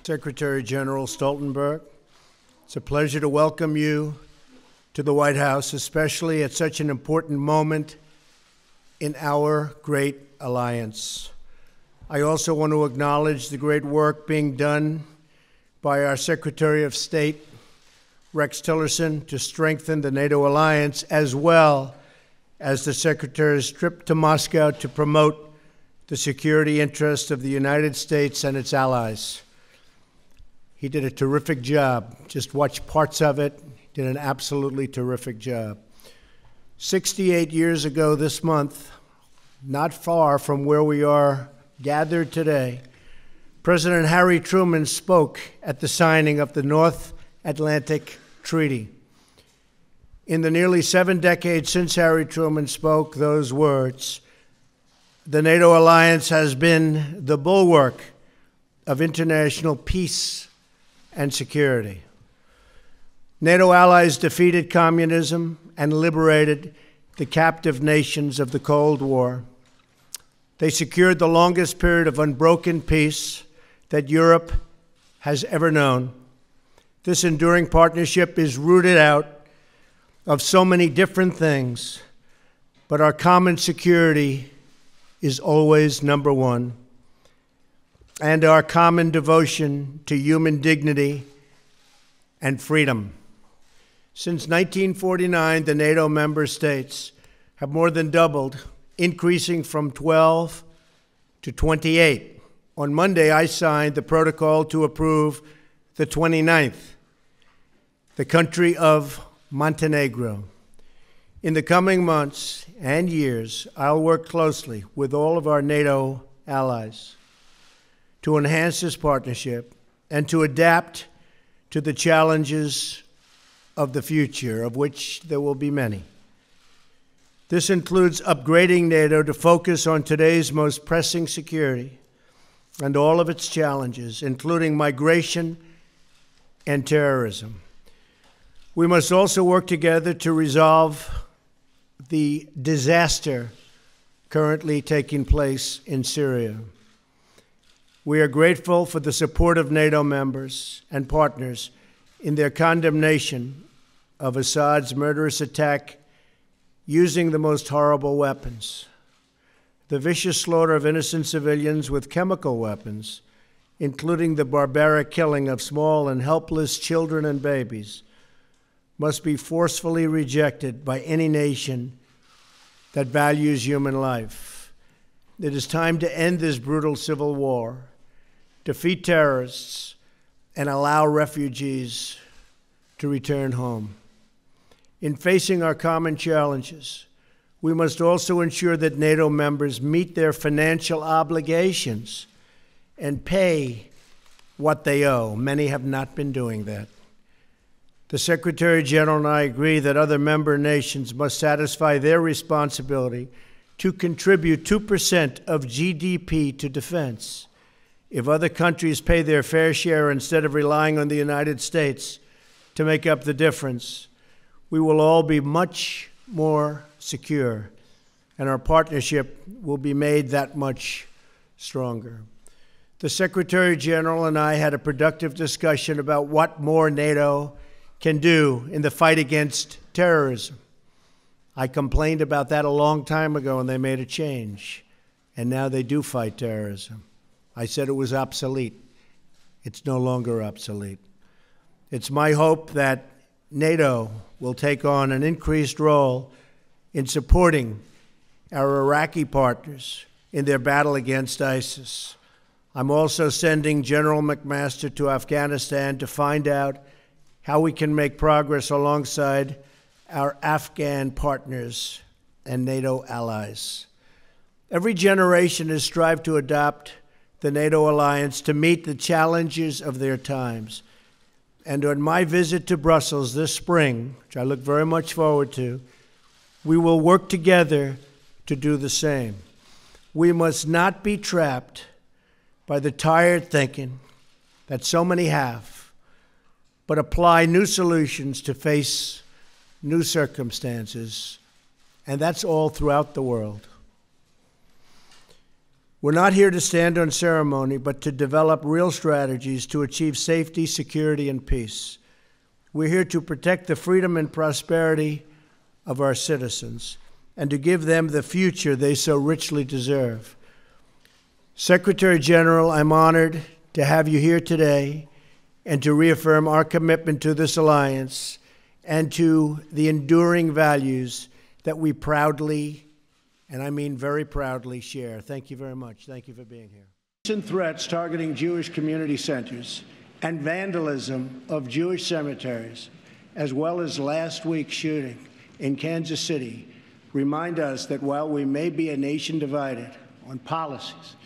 Secretary General Stoltenberg, it's a pleasure to welcome you to the White House, especially at such an important moment in our great alliance. I also want to acknowledge the great work being done by our Secretary of State, Rex Tillerson, to strengthen the NATO alliance, as well as the Secretary's trip to Moscow to promote the security interests of the United States and its allies. He did a terrific job. Just watch parts of it. He did an absolutely terrific job. 68 years ago this month, not far from where we are gathered today, President Harry Truman spoke at the signing of the North Atlantic Treaty. In the nearly 7 decades since Harry Truman spoke those words, the NATO alliance has been the bulwark of international peace and security. NATO allies defeated communism and liberated the captive nations of the Cold War. They secured the longest period of unbroken peace that Europe has ever known. This enduring partnership is rooted out of so many different things, but our common security is always number one, and our common devotion to human dignity and freedom. Since 1949, the NATO member states have more than doubled, increasing from 12 to 28. On Monday, I signed the protocol to approve the 29th, the country of Montenegro. In the coming months and years, I'll work closely with all of our NATO allies to enhance this partnership and to adapt to the challenges of the future, of which there will be many. This includes upgrading NATO to focus on today's most pressing security and all of its challenges, including migration and terrorism. We must also work together to resolve the disaster currently taking place in Syria. We are grateful for the support of NATO members and partners in their condemnation of Assad's murderous attack using the most horrible weapons. The vicious slaughter of innocent civilians with chemical weapons, including the barbaric killing of small and helpless children and babies, must be forcefully rejected by any nation that values human life. It is time to end this brutal civil war, defeat terrorists, and allow refugees to return home. In facing our common challenges, we must also ensure that NATO members meet their financial obligations and pay what they owe. Many have not been doing that. The Secretary General and I agree that other member nations must satisfy their responsibility to contribute 2% of GDP to defense. If other countries pay their fair share instead of relying on the United States to make up the difference, we will all be much more secure, and our partnership will be made that much stronger. The Secretary General and I had a productive discussion about what more NATO can do in the fight against terrorism. I complained about that a long time ago, and they made a change, and now they do fight terrorism. I said it was obsolete. It's no longer obsolete. It's my hope that NATO will take on an increased role in supporting our Iraqi partners in their battle against ISIS. I'm also sending General McMaster to Afghanistan to find out how we can make progress alongside our Afghan partners and NATO allies. Every generation has strived to adopt the NATO alliance to meet the challenges of their times. And on my visit to Brussels this spring, which I look very much forward to, we will work together to do the same. We must not be trapped by the tired thinking that so many have, but apply new solutions to face new circumstances, and that's all throughout the world. We're not here to stand on ceremony, but to develop real strategies to achieve safety, security, and peace. We're here to protect the freedom and prosperity of our citizens and to give them the future they so richly deserve. Secretary General, I'm honored to have you here today and to reaffirm our commitment to this alliance and to the enduring values that we proudly, and I mean very proudly, share. Thank you very much. Thank you for being here. Recent threats targeting Jewish community centers and vandalism of Jewish cemeteries, as well as last week's shooting in Kansas City, remind us that while we may be a nation divided on policies,